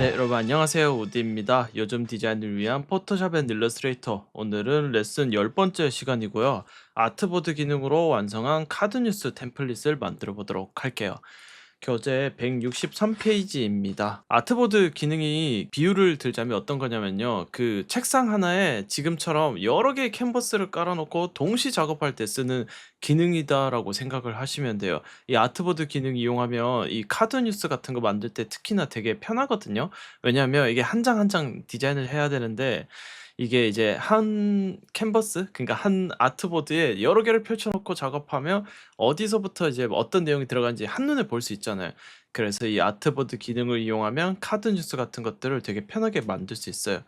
네, 여러분 안녕하세요. 우디입니다. 요즘 디자인을 위한 포토샵 앤 일러스트레이터. 오늘은 레슨 10번째 시간이고요. 아트보드 기능으로 완성한 카드뉴스 템플릿을 만들어 보도록 할게요. 교재 163페이지입니다. 아트보드 기능이 비유를 들자면 어떤 거냐면요. 그 책상 하나에 지금처럼 여러 개의 캔버스를 깔아놓고 동시 작업할 때 쓰는 기능이다라고 생각을 하시면 돼요. 이 아트보드 기능 이용하면 이 카드 뉴스 같은 거 만들 때 특히나 되게 편하거든요. 왜냐하면 이게 한 장 한 장 디자인을 해야 되는데 이게 이제 한 캔버스 그러니까 한 아트보드에 여러 개를 펼쳐 놓고 작업하면 어디서부터 이제 어떤 내용이 들어가는지 한눈에 볼 수 있잖아요. 그래서 이 아트보드 기능을 이용하면 카드 뉴스 같은 것들을 되게 편하게 만들 수 있어요.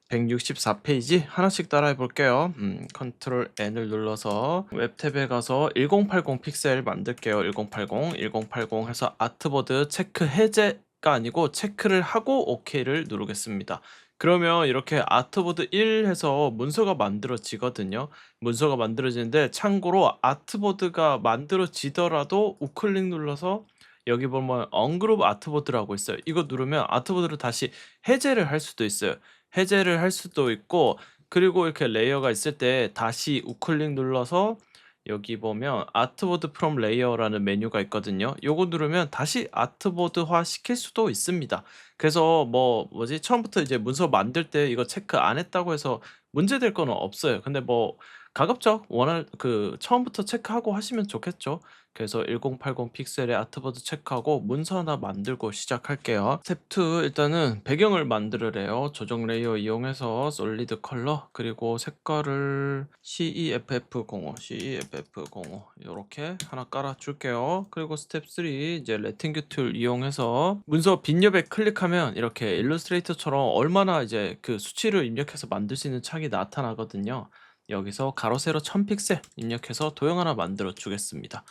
164페이지 하나씩 따라해 볼게요. 컨트롤 N을 눌러서 웹 탭에 가서 1080 픽셀 만들게요. 1080 해서 아트보드 체크 해제가 아니고 체크를 하고 OK를 누르겠습니다. 그러면 이렇게 아트보드 1 해서 문서가 만들어지거든요. 문서가 만들어지는데 참고로 아트보드가 만들어지더라도 우클릭 눌러서 여기 보면 언그룹 아트보드라고 있어요. 이거 누르면 아트보드를 다시 해제를 할 수도 있어요. 해제를 할 수도 있고 그리고 이렇게 레이어가 있을 때 다시 우클릭 눌러서 여기 보면 아트보드 프롬 레이어라는 메뉴가 있거든요. 요거 누르면 다시 아트보드화 시킬 수도 있습니다. 그래서 뭐지 처음부터 이제 문서 만들 때 이거 체크 안 했다고 해서 문제될 거는 없어요. 근데 뭐 가급적 원할 그 처음부터 체크하고 하시면 좋겠죠. 그래서 1080 픽셀의 아트보드 체크하고 문서 하나 만들고 시작할게요. 스텝 2 일단은 배경을 만들으래요. 조정 레이어 이용해서 솔리드 컬러 그리고 색깔을 CEFF05 요렇게 하나 깔아 줄게요. 그리고 스텝 3 이제 레팅규 툴 이용해서 문서 빈옆에 클릭하면 이렇게 일러스트레이터처럼 얼마나 이제 그 수치를 입력해서 만들 수 있는 창이 나타나거든요. 여기서 가로 세로 1000 픽셀 입력해서 도형 하나 만들어 주겠습니다.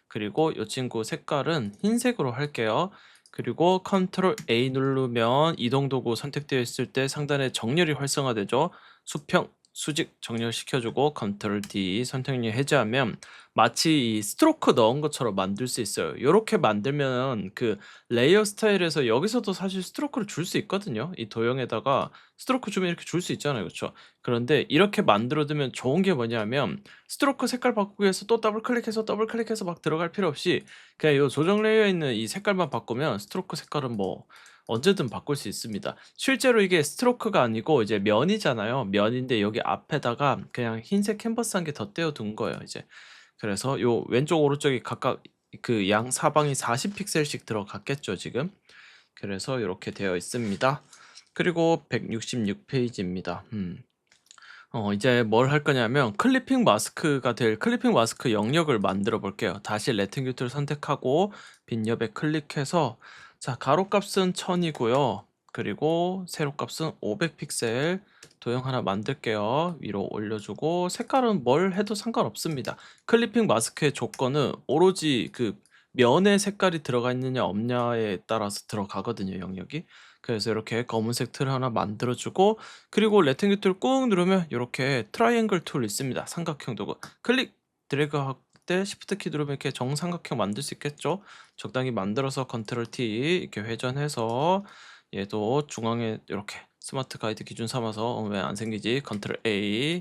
그리고 이 친구 색깔은 흰색으로 할게요. 그리고 컨트롤 A 누르면 이동 도구 선택되어 있을 때 상단에 정렬이 활성화되죠. 수평, 수직 정렬시켜주고 컨트롤 D 선택률 해제하면 마치 이 스트로크 넣은 것처럼 만들 수 있어요. 이렇게 만들면 그 레이어 스타일에서 여기서도 사실 스트로크를 줄 수 있거든요. 이 도형에다가 스트로크 주면 이렇게 줄 수 있잖아요. 그렇죠? 그런데 이렇게 만들어 두면 좋은 게 뭐냐면 스트로크 색깔 바꾸기 위해서 또 더블 클릭해서 막 들어갈 필요 없이 그냥 요 조정 레이어에 있는 이 색깔만 바꾸면 스트로크 색깔은 뭐 언제든 바꿀 수 있습니다. 실제로 이게 스트로크가 아니고 이제 면이잖아요. 면인데 여기 앞에다가 그냥 흰색 캔버스 한 개 더 떼어 둔 거예요, 이제. 그래서 요 왼쪽 오른쪽이 각각 그 양 사방이 40 픽셀씩 들어갔겠죠, 지금. 그래서 요렇게 되어 있습니다. 그리고 166 페이지입니다. 이제 뭘 할 거냐면 클리핑 마스크가 될 클리핑 마스크 영역을 만들어 볼게요. 다시 레팅규트를 선택하고 빈옆에 클릭해서 자 가로값은 1000 이고요. 그리고 세로값은 500 픽셀 도형 하나 만들게요. 위로 올려주고 색깔은 뭘 해도 상관없습니다. 클리핑 마스크의 조건은 오로지 그 면의 색깔이 들어가 있느냐 없냐에 따라서 들어가거든요, 영역이. 그래서 이렇게 검은색 틀 하나 만들어 주고 그리고 레팅규 툴 꾹 누르면 요렇게 트라이앵글 툴 있습니다. 삼각형 도구. 클릭 드래그 할 때 시프트 키 누르면 이렇게 정삼각형 만들 수 있겠죠. 적당히 만들어서 컨트롤 T 이렇게 회전해서 얘도 중앙에 요렇게 스마트 가이드 기준 삼아서 왜 안 생기지? 컨트롤 A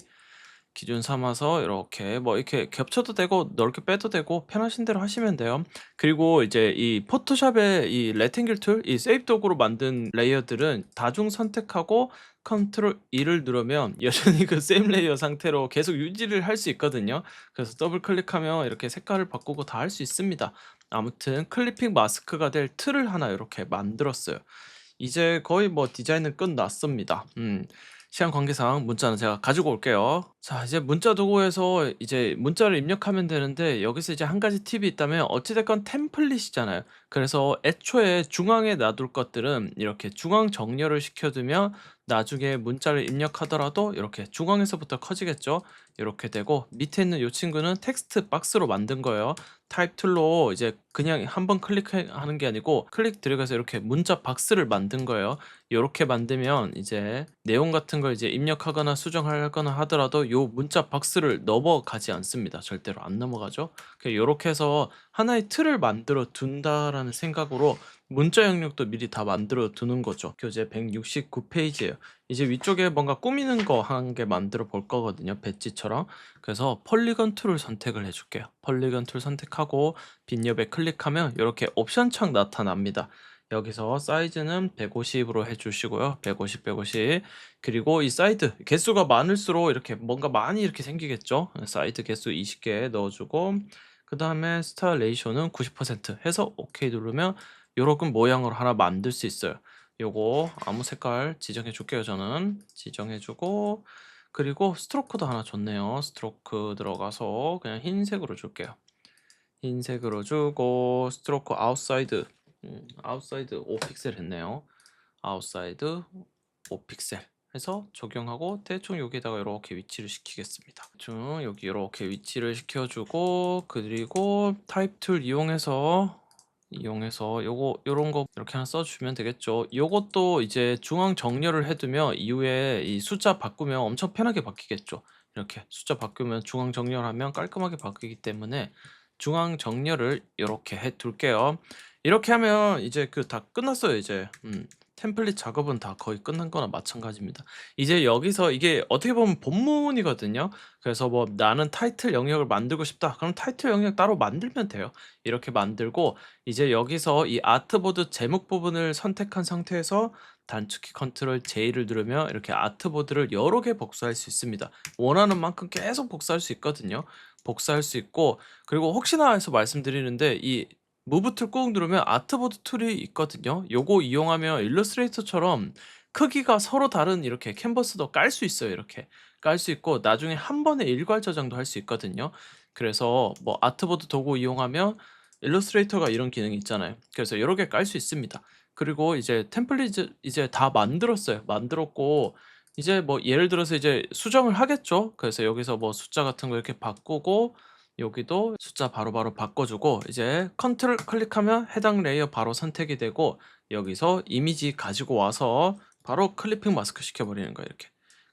기준 삼아서 이렇게 뭐 이렇게 겹쳐도 되고 넓게 빼도 되고 편하신 대로 하시면 돼요. 그리고 이제 이 포토샵의 이 레팅글 툴, 이 세이브 도구로 만든 레이어들은 다중 선택하고 컨트롤 E를 누르면 여전히 그 세임 레이어 상태로 계속 유지를 할 수 있거든요. 그래서 더블 클릭하면 이렇게 색깔을 바꾸고 다 할 수 있습니다. 아무튼 클리핑 마스크가 될 틀을 하나 이렇게 만들었어요. 이제 거의 뭐 디자인은 끝났습니다. 시간 관계상 문자는 제가 가지고 올게요. 자, 이제 문자 도구에서 이제 문자를 입력하면 되는데 여기서 이제 한 가지 팁이 있다면 어찌 됐건 템플릿이잖아요. 그래서 애초에 중앙에 놔둘 것들은 이렇게 중앙 정렬을 시켜두면 나중에 문자를 입력하더라도 이렇게 중앙에서부터 커지겠죠. 이렇게 되고 밑에 있는 이 친구는 텍스트 박스로 만든 거예요. 타입 툴로 이제 그냥 한번 클릭하는 게 아니고 클릭 들어가서 이렇게 문자 박스를 만든 거예요. 요렇게 만들면 이제 내용 같은 걸 이제 입력하거나 수정하거나 하더라도 요 문자 박스를 넘어가지 않습니다. 절대로 안 넘어가죠. 요렇게 해서 하나의 틀을 만들어 둔다라는 생각으로 문자 영역도 미리 다 만들어 두는 거죠. 교재 169 페이지예요. 이제 위쪽에 뭔가 꾸미는 거 한 개 만들어 볼 거거든요, 배지처럼. 그래서 폴리건 툴을 선택을 해 줄게요. 폴리건 툴 선택하고 빈엽에 클릭하면 이렇게 옵션 창 나타납니다. 여기서 사이즈는 150 으로 해 주시고요. 150, 150. 그리고 이 사이드 개수가 많을수록 이렇게 뭔가 많이 이렇게 생기겠죠. 사이드 개수 20개 넣어 주고 그다음에 스타 레이쇼는 90% 해서 오케이 누르면 요런 모양으로 하나 만들 수 있어요. 요거 아무 색깔 지정해 줄게요, 저는. 지정해 주고 그리고 스트로크도 하나 줬네요. 스트로크 들어가서 그냥 흰색으로 줄게요. 흰색으로 주고 스트로크 아웃사이드 아웃사이드 5 픽셀 했네요. 아웃사이드 5 픽셀 해서 적용하고 대충 여기다가 이렇게 위치를 시키겠습니다. 대충 여기 이렇게 위치를 시켜주고 그리고 타입 툴 이용해서 요거 요런 거 이렇게 하나 써주면 되겠죠. 요것도 이제 중앙 정렬을 해두면 이후에 이 숫자 바꾸면 엄청 편하게 바뀌겠죠. 이렇게 숫자 바꾸면 중앙 정렬하면 깔끔하게 바뀌기 때문에 중앙 정렬을 이렇게 해 둘게요. 이렇게 하면 이제 그 다 끝났어요, 이제. 템플릿 작업은 다 거의 끝난 거나 마찬가지입니다. 이제 여기서 이게 어떻게 보면 본문이거든요. 그래서 뭐 나는 타이틀 영역을 만들고 싶다. 그럼 타이틀 영역 따로 만들면 돼요. 이렇게 만들고 이제 여기서 이 아트보드 제목 부분을 선택한 상태에서 단축키 컨트롤 J를 누르면 이렇게 아트보드를 여러 개 복사할 수 있습니다. 원하는 만큼 계속 복사할 수 있거든요. 복사할 수 있고 그리고 혹시나 해서 말씀드리는데 이 무브 툴 꾹 누르면 아트보드 툴이 있거든요. 요거 이용하면 일러스트레이터처럼 크기가 서로 다른 이렇게 캔버스도 깔 수 있어요. 이렇게 깔 수 있고 나중에 한 번에 일괄 저장도 할 수 있거든요. 그래서 뭐 아트보드 도구 이용하면 일러스트레이터가 이런 기능이 있잖아요. 그래서 여러 개 깔 수 있습니다. 그리고 이제 템플릿 이제 다 만들었어요. 만들었고 이제 뭐 예를 들어서 이제 수정을 하겠죠. 그래서 여기서 뭐 숫자 같은 거 이렇게 바꾸고 여기도 숫자 바로바로 바꿔주고 이제 컨트롤 클릭하면 해당 레이어 바로 선택이 되고 여기서 이미지 가지고 와서 바로 클리핑 마스크 시켜버리는 거예요. 이렇게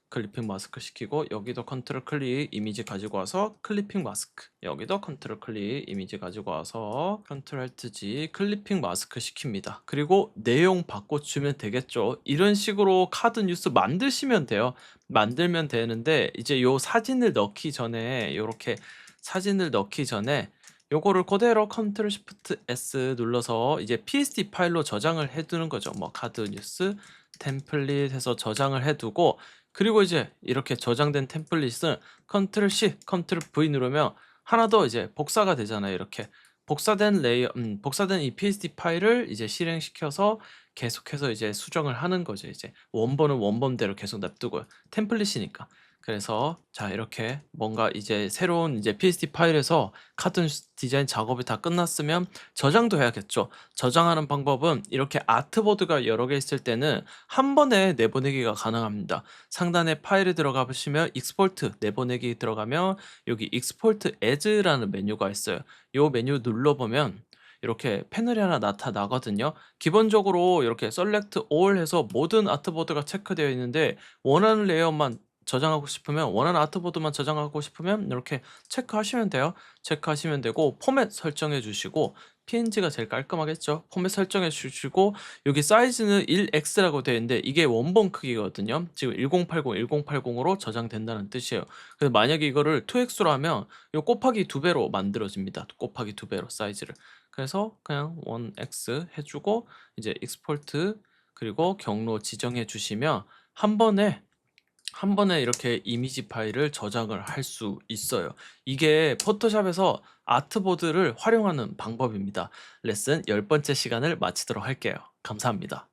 클리핑 마스크 시키고 여기도 컨트롤 클릭 이미지 가지고 와서 클리핑 마스크 여기도 컨트롤 클릭 이미지 가지고 와서 컨트롤 Alt G 클리핑 마스크 시킵니다. 그리고 내용 바꿔주면 되겠죠. 이런 식으로 카드 뉴스 만드시면 돼요. 만들면 되는데 이제 요 사진을 넣기 전에 요렇게 사진을 넣기 전에 요거를 그대로 컨트롤 시프트 S 눌러서 이제 PSD 파일로 저장을 해 두는 거죠. 뭐 카드 뉴스 템플릿 해서 저장을 해 두고 그리고 이제 이렇게 저장된 템플릿은 컨트롤 C, 컨트롤 V 누르면 하나 더 이제 복사가 되잖아요. 이렇게 복사된 레이어 복사된 이 PSD 파일을 이제 실행시켜서 계속해서 이제 수정을 하는 거죠. 이제 원본은 원본대로 계속 놔두고요. 템플릿이니까. 그래서 자 이렇게 뭔가 이제 새로운 이제 PSD 파일에서 카툰 디자인 작업이 다 끝났으면 저장도 해야겠죠. 저장하는 방법은 이렇게 아트보드가 여러 개 있을 때는 한 번에 내보내기가 가능합니다. 상단에 파일에 들어가 보시면 익스포트 내보내기 들어가면 여기 익스포트 as라는 메뉴가 있어요. 요 메뉴 눌러보면 이렇게 패널이 하나 나타나거든요. 기본적으로 이렇게 셀렉트 올 해서 모든 아트보드가 체크되어 있는데 원하는 레이어만 저장하고 싶으면 원하는 아트보드만 저장하고 싶으면 이렇게 체크하시면 돼요. 체크하시면 되고 포맷 설정해 주시고 PNG가 제일 깔끔하겠죠. 포맷 설정해 주시고 여기 사이즈는 1x라고 되어 있는데 이게 원본 크기거든요. 지금 1080으로 저장된다는 뜻이에요. 그래서 만약에 이거를 2x로 하면 요 곱하기 2배로 만들어집니다. 곱하기 2배로 사이즈를. 그래서 그냥 1x 해주고 이제 익스포트 그리고 경로 지정해 주시면 한 번에 이렇게 이미지 파일을 저장을 할 수 있어요. 이게 포토샵에서 아트보드를 활용하는 방법입니다. 레슨 10번째 시간을 마치도록 할게요. 감사합니다.